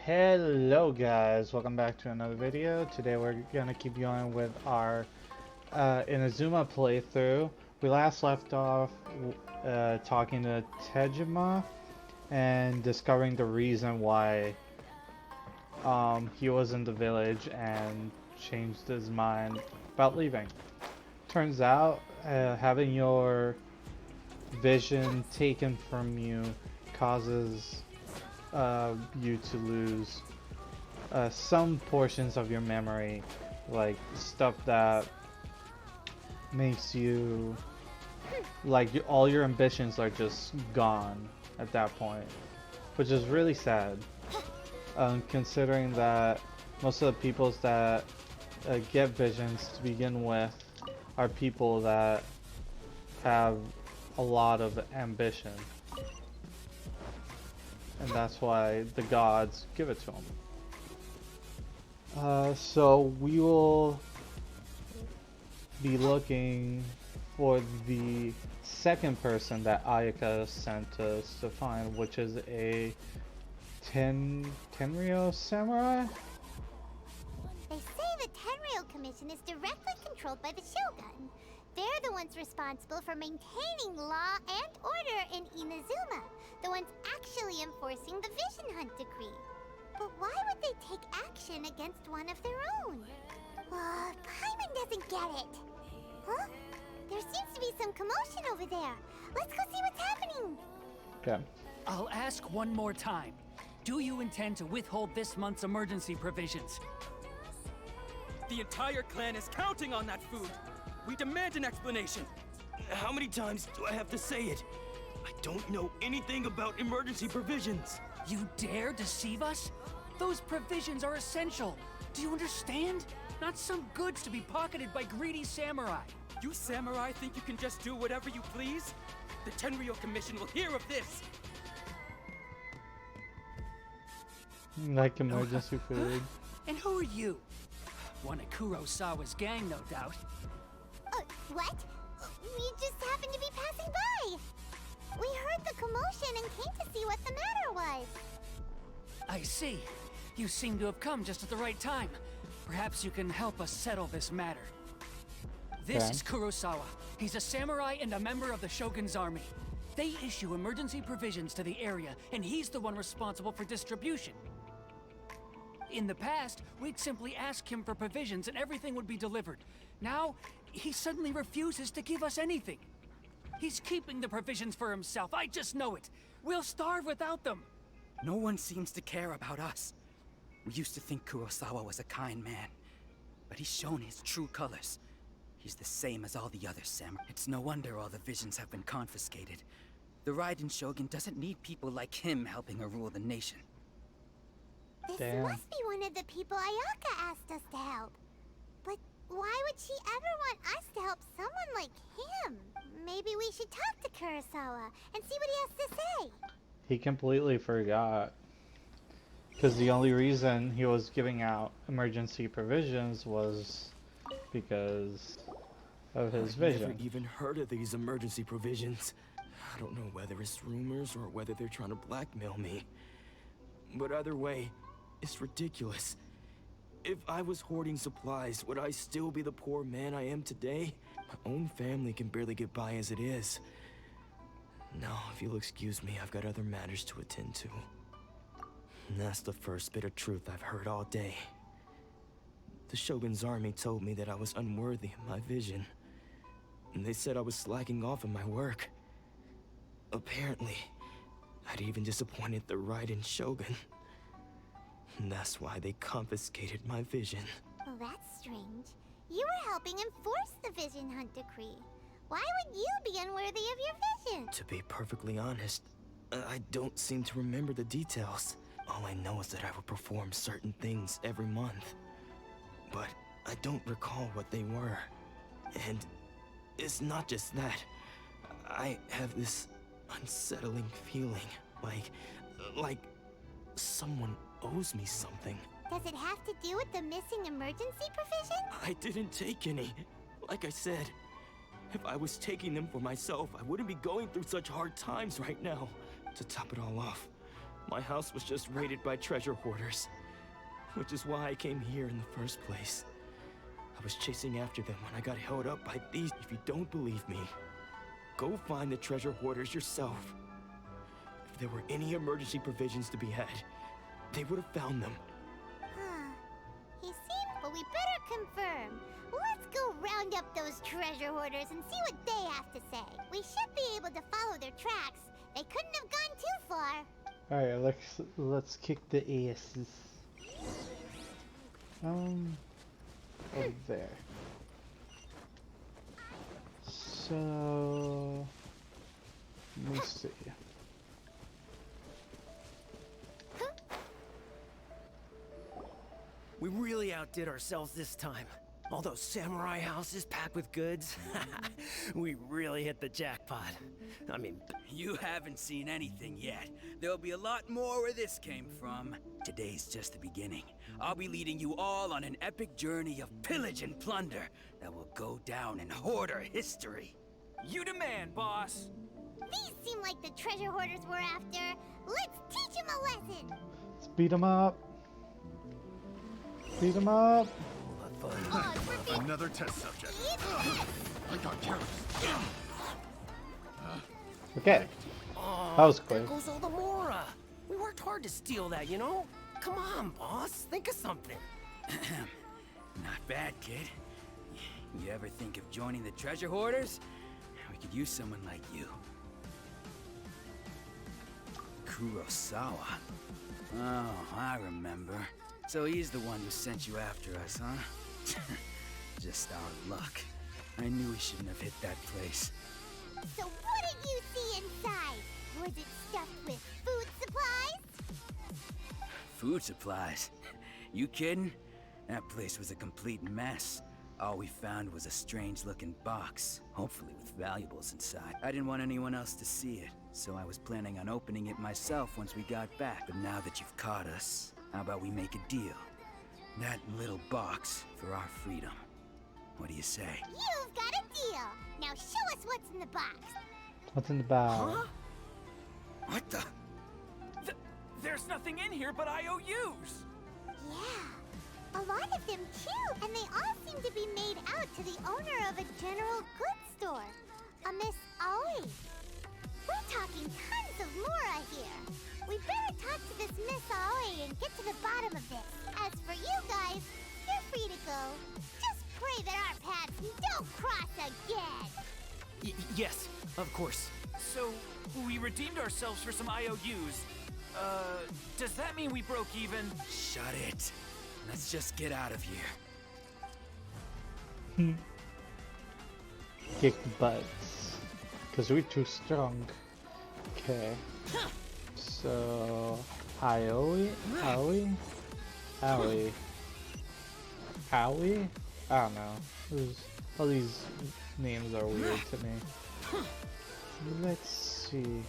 Hello guys, welcome back to another video. Today we're gonna keep going with our Inazuma playthrough. We last left off talking to Tejima and discovering the reason why he was in the village and changed his mind about leaving. Turns out having your vision taken from you causes you to lose some portions of your memory, like stuff that makes you like all your ambitions are just gone at that point, which is really sad. Considering that most of the peoples that get visions to begin with are people that have a lot of ambition. And that's why the gods give it to him. So we will be looking for the second person that Ayaka sent us to find, which is a Tenryou samurai? They say the Tenryou Commission is directly controlled by the Shogun. They're the ones responsible for maintaining law and order in Inazuma, the ones actually enforcing the Vision Hunt decree. But why would they take action against one of their own? Paimon doesn't get it. Huh? There seems to be some commotion over there. Let's go see what's happening. Okay. I'll ask one more time. Do you intend to withhold this month's emergency provisions? The entire clan is counting on that food. We demand an explanation. How many times do I have to say it? I don't know anything about emergency provisions. You dare deceive us? Those provisions are essential. Do you understand? Not some goods to be pocketed by greedy samurai. You samurai think you can just do whatever you please? The Tenryou Commission will hear of this. Like emergency food. And who are you? One of Kurosawa's gang, no doubt. What? We just happened to be passing by. We heard the commotion and came to see what the matter was. I see. You seem to have come just at the right time. Perhaps you can help us settle this matter. This Okay. is Kurosawa. He's a samurai and a member of the Shogun's army. They issue emergency provisions to the area, and he's the one responsible for distribution. In the past, we'd simply ask him for provisions and everything would be delivered. Now, he suddenly refuses to give us anything. He's keeping the provisions for himself, I just know it. We'll starve without them. No one seems to care about us. We used to think Kurosawa was a kind man, but he's shown his true colors. He's the same as all the other samurai. It's no wonder all the visions have been confiscated. The Raiden Shogun doesn't need people like him helping her rule the nation. This Damn. must be one of the people Ayaka asked us to help. But why would she ever want us to help someone like him? Maybe we should talk to Kurosawa and see what he has to say. He completely forgot. Because the only reason he was giving out emergency provisions was because of his I've vision. never even heard of these emergency provisions. I don't know whether it's rumors or whether they're trying to blackmail me. But either way, it's ridiculous. If I was hoarding supplies, would I still be the poor man I am today? My own family can barely get by as it is. Now, if you'll excuse me, I've got other matters to attend to. And that's the first bit of truth I've heard all day. The Shogun's army told me that I was unworthy of my vision. And they said I was slacking off in my work. Apparently, I'd even disappointed the Raiden Shogun. And that's why they confiscated my vision. Well, that's strange. You were helping enforce the Vision Hunt decree. Why would you be unworthy of your vision? To be perfectly honest, I don't seem to remember the details. All I know is that I would perform certain things every month. But I don't recall what they were. And it's not just that. I have this unsettling feeling, like someone owes me something. Does it have to do with the missing emergency provision? I didn't take any. Like I said, if I was taking them for myself, I wouldn't be going through such hard times right now. To top it all off, My house was just raided by treasure hoarders, which is why I came here in the first place. I was chasing after them when I got held up by these. If you don't believe me, go find the treasure hoarders yourself. If there were any emergency provisions to be had, they would have found them. Huh. He seemed, but we better confirm. Let's go round up those treasure hoarders and see what they have to say. We should be able to follow their tracks. They couldn't have gone too far. Alright, let's kick the asses. Over there. So let me see. We really outdid ourselves this time. All those samurai houses packed with goods. We really hit the jackpot. I mean, You haven't seen anything yet. There'll be a lot more where this came from. Today's just the beginning. I'll be leading you all on an epic journey of pillage and plunder that will go down in hoarder history. You demand, boss. These seem like the treasure hoarders we're after. Let's teach them a lesson. Let's beat them up. Beat them up. Oh, it's for Another test subject. I got careless. Okay. That was there quick. goes all the Mora. We worked hard to steal that, you know? Come on, boss. Think of something. Not bad, kid. You ever think of joining the treasure hoarders? We could use someone like you. Kurosawa. Oh, I remember. So he's the one who sent you after us, huh? Just our luck. I knew we shouldn't have hit that place. So what did you see inside? Was it stuffed with food supplies? Food supplies? You kidding? That place was a complete mess. All we found was a strange-looking box, hopefully with valuables inside. I didn't want anyone else to see it, so I was planning on opening it myself once we got back. But now that you've caught us, how about we make a deal? That little box for our freedom. What do you say? You've got a deal. Now show us what's in the box. What's in the bag? What the? There's nothing in here but IOUs. Yeah, a lot of them too, and they all seem to be made out to the owner of a general goods store, a Miss Aoi. We're talking tons of Mora here. We better talk to this Miss Aoi and get to the bottom of this. As for you guys, you're free to go. Just pray that our paths don't cross again. Yes, of course. So, we redeemed ourselves for some IOUs. Does that mean we broke even? Shut it. Let's just get out of here. Kick butts. Cause we're too strong. Okay. So Aoi? Aoi? Aoi? Aoi? I don't know. All these names are weird to me. Let's see.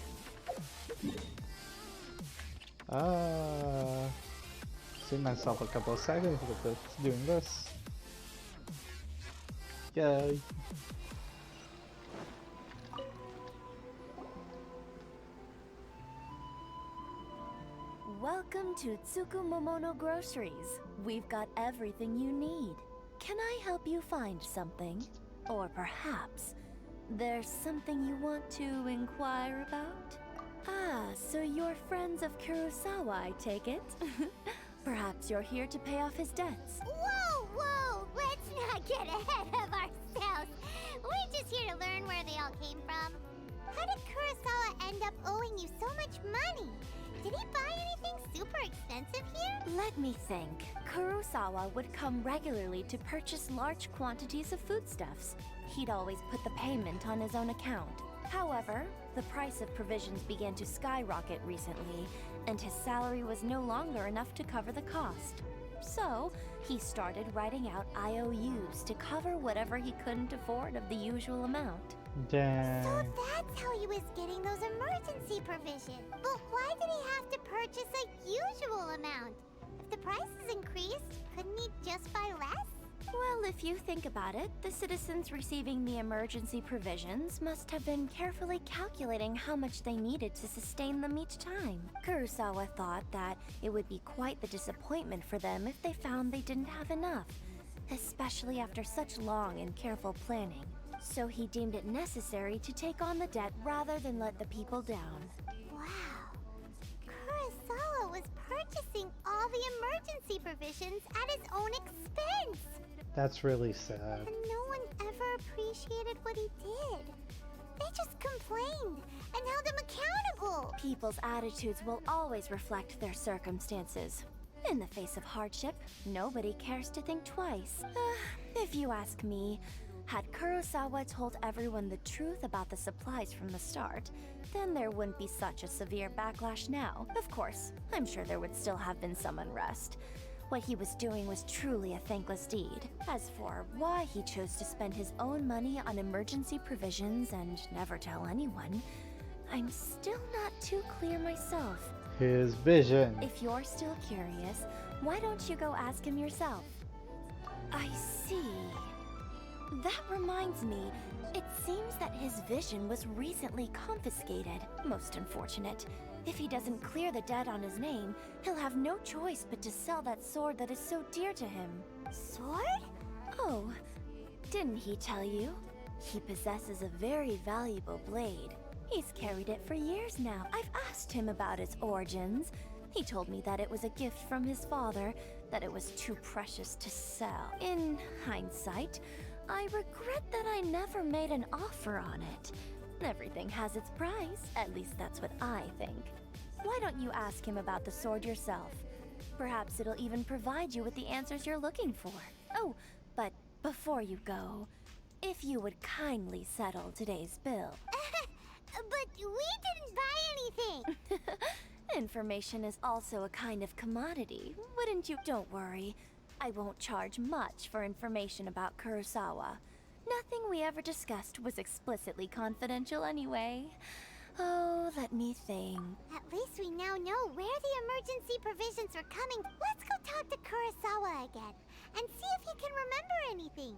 Save myself a couple of seconds with this, doing this. Yay. Welcome to Tsukumomono Groceries. We've got everything you need. Can I help you find something? Or perhaps there's something you want to inquire about? Ah, so you're friends of Kurosawa, I take it? Perhaps you're here to pay off his debts. Whoa, whoa! Let's not get ahead of ourselves. We're just here to learn where they all came from. How did Kurosawa end up owing you so much money? Did he buy anything super expensive here? Let me think. Kurosawa would come regularly to purchase large quantities of foodstuffs. He'd always put the payment on his own account. However, the price of provisions began to skyrocket recently, and his salary was no longer enough to cover the cost. So, he started writing out IOUs to cover whatever he couldn't afford of the usual amount. Dang. So that's how he was getting those emergency provisions. But why did he have to purchase a usual amount? If the prices increased, couldn't he just buy less? Well, if you think about it, the citizens receiving the emergency provisions must have been carefully calculating how much they needed to sustain them each time. Kurosawa thought that it would be quite the disappointment for them if they found they didn't have enough, especially after such long and careful planning. So he deemed it necessary to take on the debt rather than let the people down. Wow. Kurosawa was purchasing all the emergency provisions at his own expense. That's really sad. And no one ever appreciated what he did. They just complained and held him accountable. People's attitudes will always reflect their circumstances. In the face of hardship, nobody cares to think twice. If you ask me, had Kurosawa told everyone the truth about the supplies from the start, then there wouldn't be such a severe backlash now. Of course, I'm sure there would still have been some unrest. What he was doing was truly a thankless deed. As for why he chose to spend his own money on emergency provisions and never tell anyone, I'm still not too clear myself. His vision. If you're still curious, why don't you go ask him yourself? I see. That reminds me, it seems that his vision was recently confiscated. Most unfortunate. If he doesn't clear the debt on his name, he'll have no choice but to sell that sword that is so dear to him. Sword? Oh, didn't he tell you? He possesses a very valuable blade. He's carried it for years now. I've asked him about its origins. He told me that it was a gift from his father, that it was too precious to sell. In hindsight, I regret that I never made an offer on it. Everything has its price, at least that's what I think. Why don't you ask him about the sword yourself? Perhaps it'll even provide you with the answers you're looking for. Oh, but before you go, if you would kindly settle today's bill. But we didn't buy anything. Information is also a kind of commodity, wouldn't you? Don't worry. I won't charge much for information about Kurosawa. Nothing we ever discussed was explicitly confidential anyway. Oh, let me think. At least we now know where the emergency provisions are coming. Let's go talk to Kurosawa again and see if he can remember anything.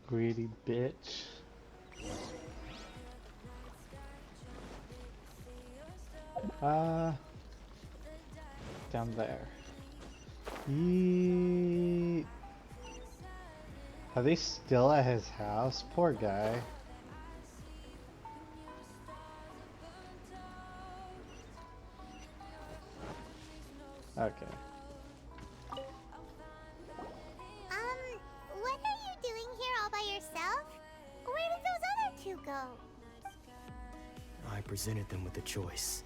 Greedy bitch. Down there. Yeet. Are they still at his house? Poor guy. Okay. What are you doing here all by yourself? Where did those other two go? I presented them with a choice.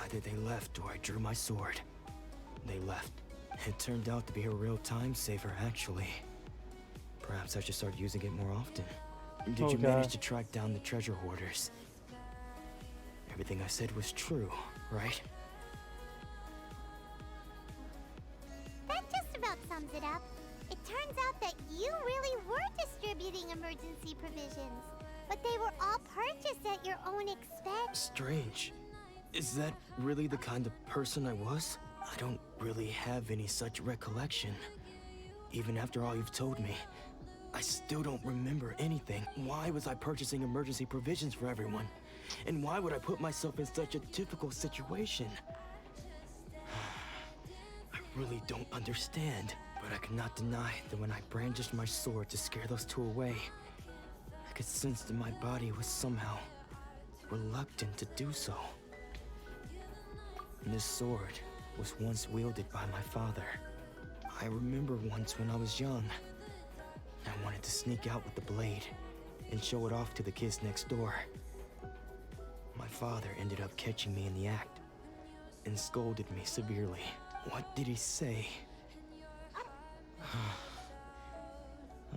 Either they left or I drew my sword. They left. It turned out to be a real time saver, actually. Perhaps I should start using it more often. Did you manage to track down the treasure hoarders? Everything I said was true, right? That just about sums it up. It turns out that you really were distributing emergency provisions, but they were all purchased at your own expense. Strange. Is that really the kind of person I was? I don't really have any such recollection. Even after all you've told me, I still don't remember anything. Why was I purchasing emergency provisions for everyone? And why would I put myself in such a difficult situation? I really don't understand. But I cannot deny that when I brandished my sword to scare those two away, I could sense that my body was somehow reluctant to do so. And this sword was once wielded by my father. I remember once when I was young, I wanted to sneak out with the blade and show it off to the kids next door. My father ended up catching me in the act and scolded me severely. What did he say?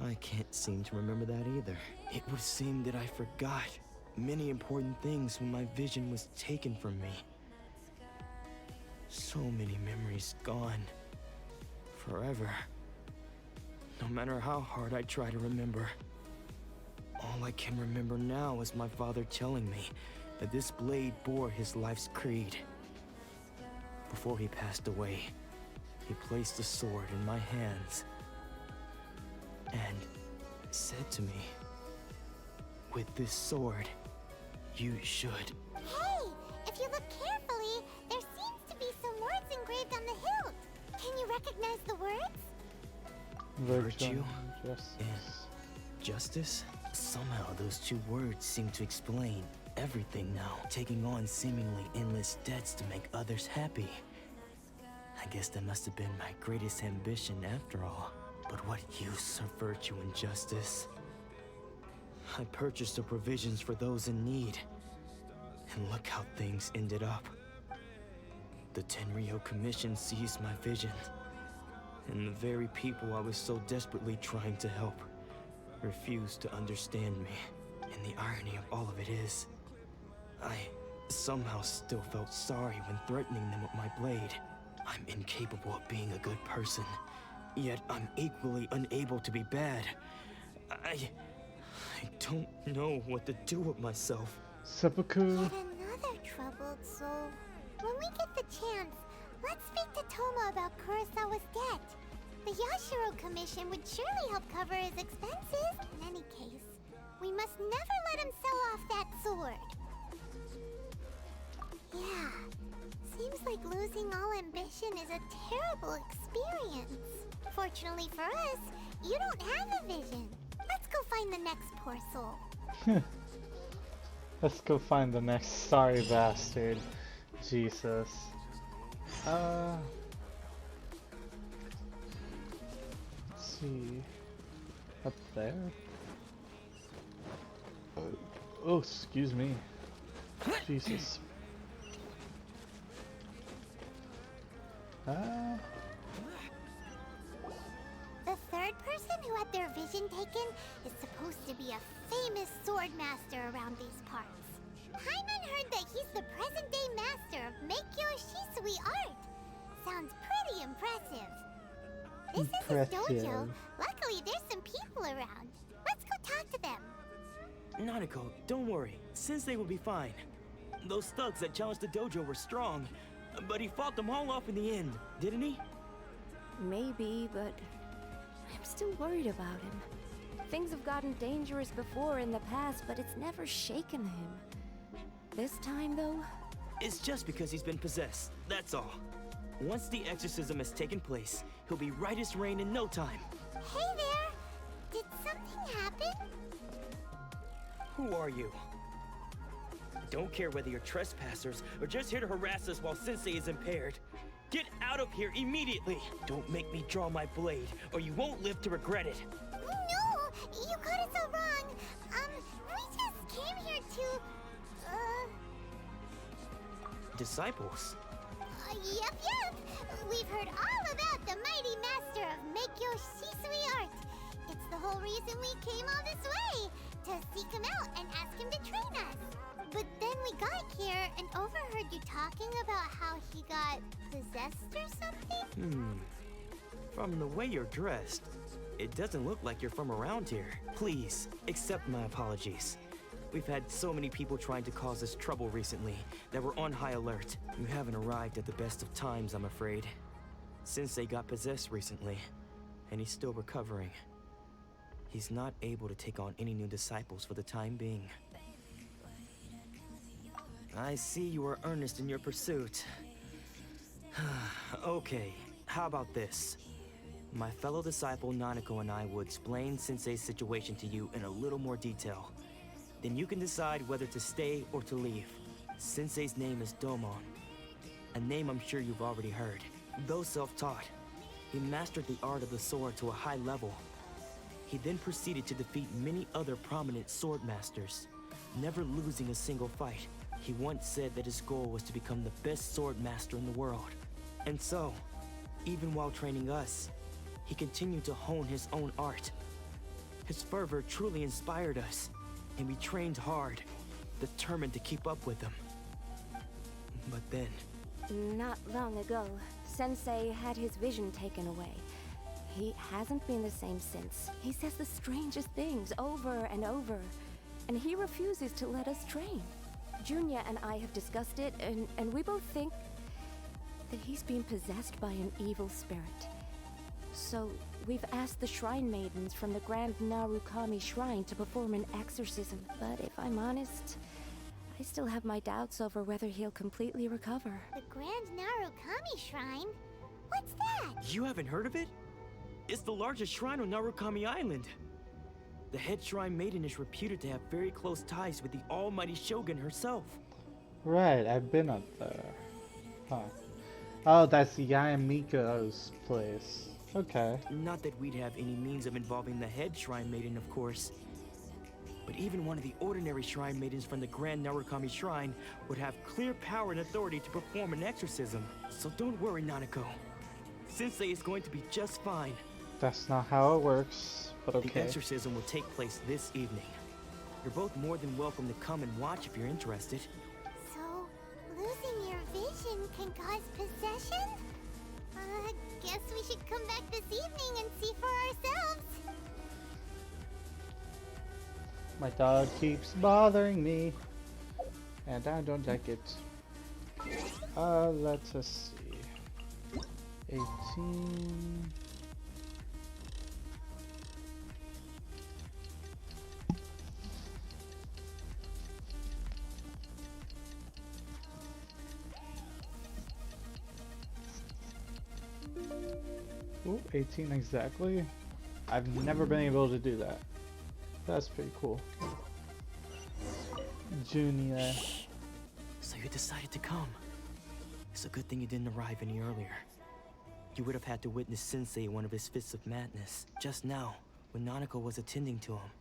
I can't seem to remember that either. It would seem that I forgot many important things when my vision was taken from me. So many memories gone. Forever. No matter how hard I try to remember. All I can remember now is my father telling me that this blade bore his life's creed. Before he passed away, he placed the sword in my hands and said to me, "With this sword, you should." Hey, if you look carefully, there seems to be some words engraved on the hilt. Can you recognize the words? Virtue Justice. and justice? Somehow those two words seem to explain everything now. Taking on seemingly endless debts to make others happy. I guess that must have been my greatest ambition after all. But what use of virtue and justice? I purchased the provisions for those in need. And look how things ended up. The Tenryou Commission seized my vision. And the very people I was so desperately trying to help refused to understand me. And the irony of all of it is, I somehow still felt sorry when threatening them with my blade. I'm incapable of being a good person, yet I'm equally unable to be bad. I don't know what to do with myself. Seppuku. Yet another troubled soul. When we get the chance, let's speak to Toma about Kurosawa's debt. The Yashiro Commission would surely help cover his expenses. In any case, we must never let him sell off that sword. Yeah, seems like losing all ambition is a terrible experience. Fortunately for us, you don't have a vision. Let's go find the next poor soul. Let's go find the next sorry bastard. Jesus. Let's see. Up there? Oh, excuse me. Jesus. The third person who had their vision taken is supposed to be a famous sword master around these parts. Paimon heard that he's the present-day master of Meikyo Shisui art. Sounds pretty impressive. This is his dojo. Luckily, there's some people around. Let's go talk to them. Nanako, don't worry. Sensei will be fine. Those thugs that challenged the dojo were strong, but he fought them all off in the end, didn't he? Maybe, but I'm still worried about him. Things have gotten dangerous before in the past, but it's never shaken him. This time, though? It's just because he's been possessed, that's all. Once the exorcism has taken place, he'll be right as rain in no time. Hey there! Did something happen? Who are you? Don't care whether you're trespassers or just here to harass us while Sensei is impaired. Get out of here immediately! Don't make me draw my blade, or you won't live to regret it. No! You got it so wrong! We just came here to... Disciples? Yep. We've heard all about the mighty master of Meikyo Shisui art. It's the whole reason we came all this way, to seek him out and ask him to train us. But then we got here and overheard you talking about how he got possessed or something? From the way you're dressed, it doesn't look like you're from around here. Please, accept my apologies. We've had so many people trying to cause us trouble recently that we're on high alert. You haven't arrived at the best of times, I'm afraid. Sensei got possessed recently, and he's still recovering. He's not able to take on any new disciples for the time being. I see you are earnest in your pursuit. Okay, how about this? My fellow disciple Nanako and I will explain Sensei's situation to you in a little more detail. Then you can decide whether to stay or to leave. Sensei's name is Domon, a name I'm sure you've already heard. Though self-taught, he mastered the art of the sword to a high level. He then proceeded to defeat many other prominent sword masters, never losing a single fight. He once said that his goal was to become the best sword master in the world. And so, even while training us, he continued to hone his own art. His fervor truly inspired us, and we trained hard, determined to keep up with him. But then... Not long ago, Sensei had his vision taken away. He hasn't been the same since. He says the strangest things over and over, and he refuses to let us train. Junya and I have discussed it, and we both think that he's been possessed by an evil spirit. So, we've asked the shrine maidens from the Grand Narukami Shrine to perform an exorcism. But if I'm honest, I still have my doubts over whether he'll completely recover. The Grand Narukami Shrine? What's that? You haven't heard of it? It's the largest shrine on Narukami Island. The head shrine maiden is reputed to have very close ties with the almighty Shogun herself. Right, I've been up there. Huh. Oh, that's Yamiko's place. Okay. Not that we'd have any means of involving the head shrine maiden, of course. But even one of the ordinary shrine maidens from the Grand Narukami Shrine would have clear power and authority to perform an exorcism. So don't worry, Nanako. Sensei is going to be just fine. That's not how it works, but okay. The exorcism will take place this evening. You're both more than welcome to come and watch if you're interested. So, losing your vision can cause possession? Guess we should come back this evening and see for ourselves. My dog keeps bothering me, and I don't like it. Let us see. 18. Ooh, 18 exactly. I've never been able to do that. That's pretty cool. Junior. So you decided to come. It's a good thing you didn't arrive any earlier. You would have had to witness Sensei in one of his fits of madness. Just now, when Nanako was attending to him,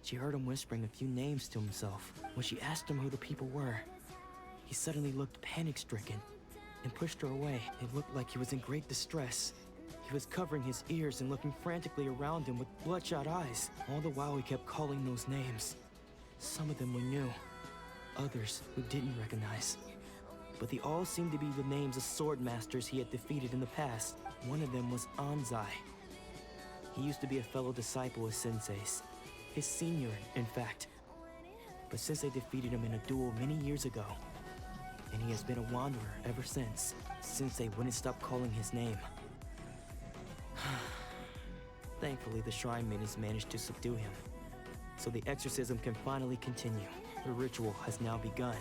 she heard him whispering a few names to himself. When she asked him who the people were, he suddenly looked panic-stricken and pushed her away. It looked like he was in great distress. He was covering his ears and looking frantically around him with bloodshot eyes. All the while he kept calling those names. Some of them we knew, others we didn't recognize. But they all seemed to be the names of sword masters he had defeated in the past. One of them was Anzai. He used to be a fellow disciple of Sensei's. His senior, in fact. But Sensei defeated him in a duel many years ago. And he has been a wanderer ever since. Sensei wouldn't stop calling his name. Thankfully, the shrine maidens managed to subdue him. So the exorcism can finally continue. The ritual has now begun.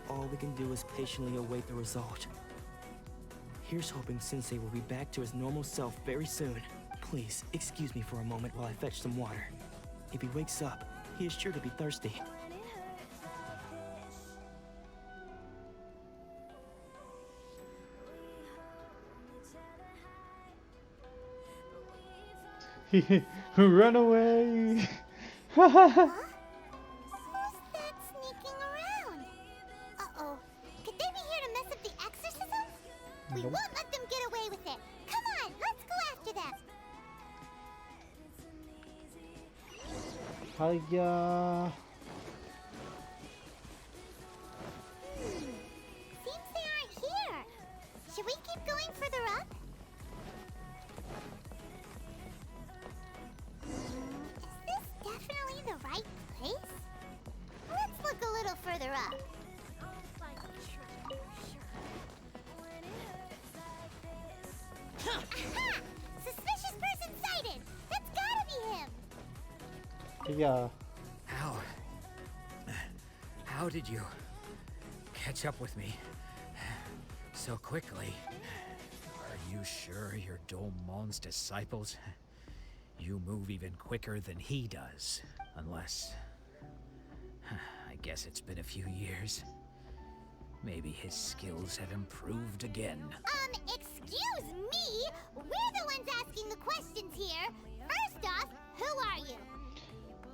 All we can do is patiently await the result. Here's hoping Sensei will be back to his normal self very soon. Please, excuse me for a moment while I fetch some water. If he wakes up, he is sure to be thirsty. Run away! Huh? Who's that sneaking around? Uh-oh. Could they be here to mess up the exorcism? We Nope. won't let them get away with it. Come on, let's go after them. Hiya. Seems they aren't here. Should we keep going further up? Is this definitely the right place? Let's look a little further up. Aha! Suspicious person sighted! That's gotta be him! Yeah. How did you catch up with me so quickly? Are you sure you're Domon's disciples? You move even quicker than he does, unless... I guess it's been a few years. Maybe his skills have improved again. Excuse me? We're the ones asking the questions here. First off, who are you?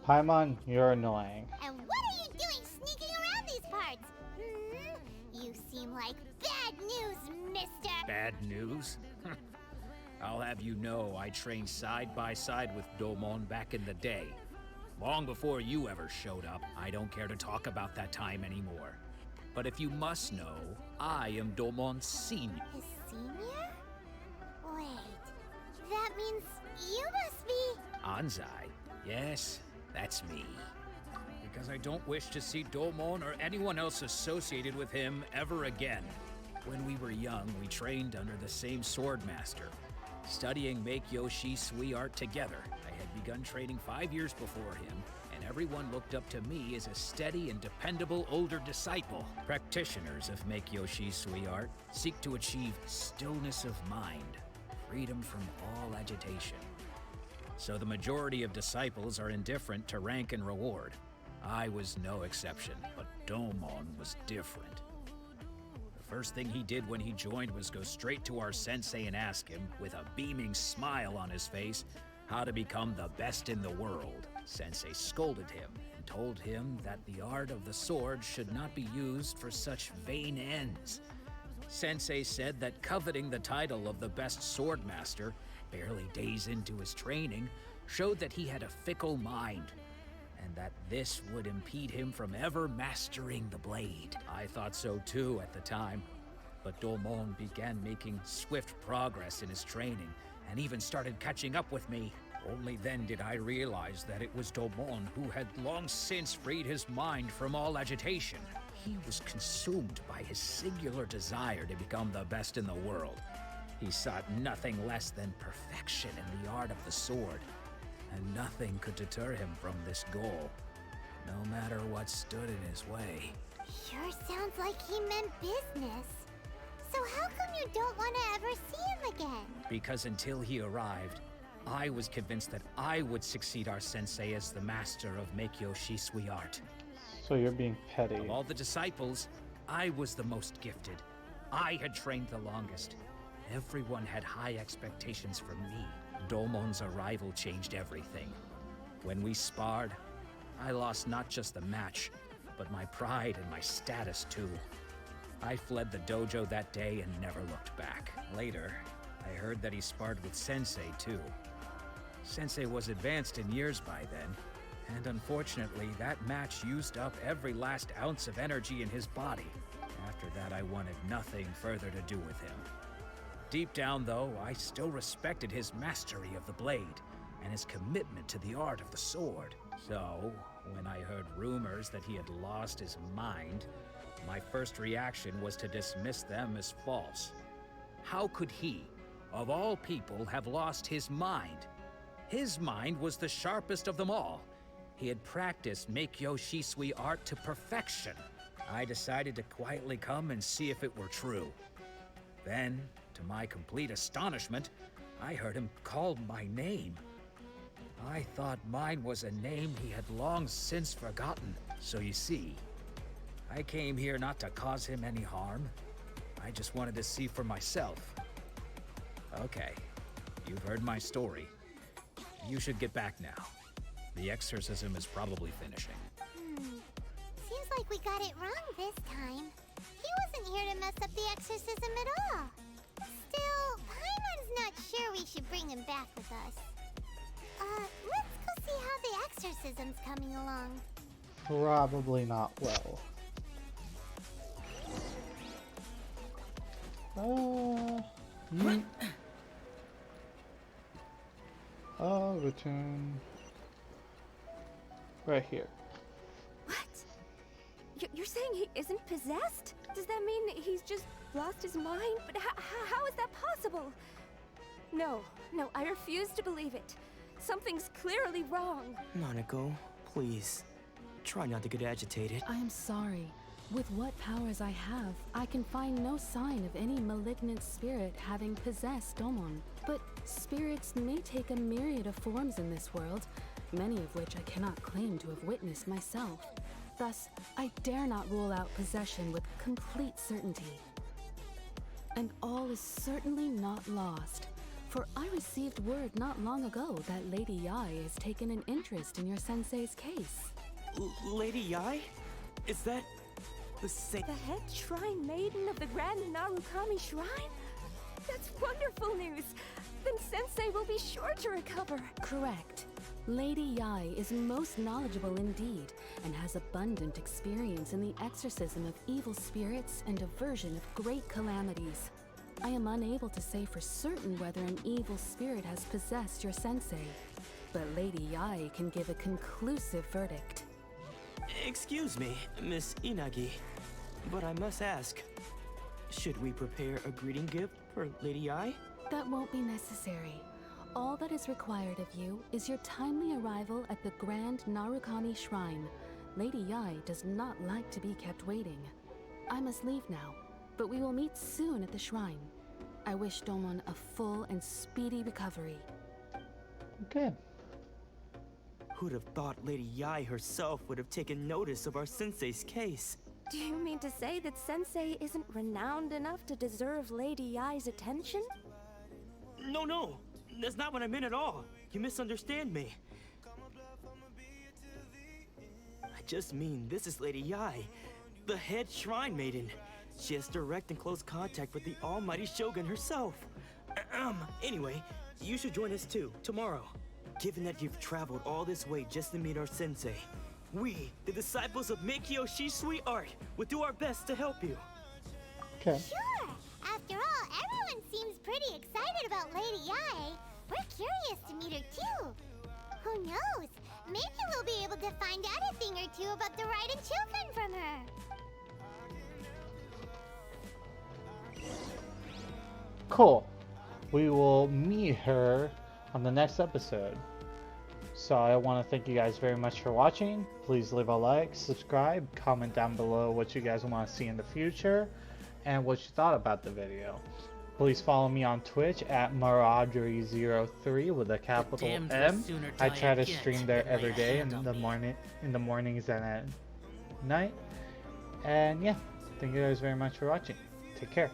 Paimon, you're annoying. And what are you doing sneaking around these parts? You seem like bad news, mister. Bad news? I'll have you know I trained side by side with Domon back in the day. Long before you ever showed up. I don't care to talk about that time anymore. But if you must know, I am Domon's senior. His senior? Wait, that means you must be... Anzai? Yes, that's me. Because I don't wish to see Domon or anyone else associated with him ever again. When we were young, we trained under the same sword master. studying Make-Yoshi Sui art together. I had begun training 5 years before him, and everyone looked up to me as a steady and dependable older disciple. Practitioners of Make-Yoshi Sui art seek to achieve stillness of mind, freedom from all agitation. So the majority of disciples are indifferent to rank and reward. I was no exception, but Domon was different. The first thing he did when he joined was go straight to our sensei and ask him, with a beaming smile on his face, how to become the best in the world. Sensei scolded him and told him that the art of the sword should not be used for such vain ends. Sensei said that coveting the title of the best sword master, barely days into his training, showed that he had a fickle mind, and that this would impede him from ever mastering the blade. I thought so too at the time, but Domon began making swift progress in his training, and even started catching up with me. Only then did I realize that it was Domon who had long since freed his mind from all agitation. He was consumed by his singular desire to become the best in the world. He sought nothing less than perfection in the art of the sword, and nothing could deter him from this goal, no matter what stood in his way. Sure sounds like he meant business. So how come you don't want to ever see him again? Because until he arrived, I was convinced that I would succeed our sensei as the master of Make-Yoshi Sui art. So you're being petty. Of all the disciples, I was the most gifted. I had trained the longest. Everyone had high expectations from me. Domon's arrival changed everything. When we sparred, I lost not just the match, but my pride and my status too. I fled the dojo that day and never looked back. Later, I heard that he sparred with Sensei too. Sensei was advanced in years by then, and unfortunately that match used up every last ounce of energy in his body. After that, I wanted nothing further to do with him. Deep down, though, I still respected his mastery of the blade and his commitment to the art of the sword. So, when I heard rumors that he had lost his mind, my first reaction was to dismiss them as false. How could he, of all people, have lost his mind? His mind was the sharpest of them all. He had practiced Make-Yoshi Sui art to perfection. I decided to quietly come and see if it were true. Then, to my complete astonishment, I heard him call my name. I thought mine was a name he had long since forgotten. So you see, I came here not to cause him any harm. I just wanted to see for myself. Okay, you've heard my story. You should get back now. The exorcism is probably finishing. Seems like we got it wrong this time. He wasn't here to mess up the exorcism at all. Still, Paimon's not sure we should bring him back with us. Let's go see how the exorcism's coming along. Probably not well. Return. Right here. What? You're saying he isn't possessed? Does that mean he's just lost his mind? But how is that possible? No, I refuse to believe it. Something's clearly wrong. Nanako, please. Try not to get agitated. I'm sorry. With what powers I have, I can find no sign of any malignant spirit having possessed Domon. But spirits may take a myriad of forms in this world, many of which I cannot claim to have witnessed myself. Thus, I dare not rule out possession with complete certainty. And all is certainly not lost, for I received word not long ago that Lady Yai has taken an interest in your sensei's case. Lady Yai? Is that the same? The head shrine maiden of the Grand Narukami Shrine? That's wonderful news! Then Sensei will be sure to recover. Correct. Lady Yai is most knowledgeable indeed, and has abundant experience in the exorcism of evil spirits and aversion of great calamities. I am unable to say for certain whether an evil spirit has possessed your sensei, but Lady Yai can give a conclusive verdict. Excuse me, Miss Inagi, but I must ask, should we prepare a greeting gift for Lady Yai? That won't be necessary. All that is required of you is your timely arrival at the Grand Narukami Shrine. Lady Yai does not like to be kept waiting. I must leave now, but we will meet soon at the shrine. I wish Domon a full and speedy recovery. Okay. Who'd have thought Lady Yai herself would have taken notice of our sensei's case? Do you mean to say that Sensei isn't renowned enough to deserve Lady Yai's attention? No, that's not what I meant at all. You misunderstand me. I just mean this is Lady Yai, the head shrine maiden. She has direct and close contact with the almighty Shogun herself. Anyway, you should join us too, tomorrow. Given that you've traveled all this way just to meet our sensei, we, the disciples of Meikyo Shisui Art, will do our best to help you. Okay. Sure! After all, everyone seems pretty excited about Lady Yai. We're curious to meet her too. Who knows? Maybe we'll be able to find out a thing or two about the Raiden children from her. Cool. We will meet her on the next episode. So I want to thank you guys very much for watching. Please leave a like, subscribe, comment down below what you guys want to see in the future and what you thought about the video. Please follow me on Twitch at Maraudry03 with a capital M. I try to stream there every day in the mornings and at night. And yeah, thank you guys very much for watching. Take care.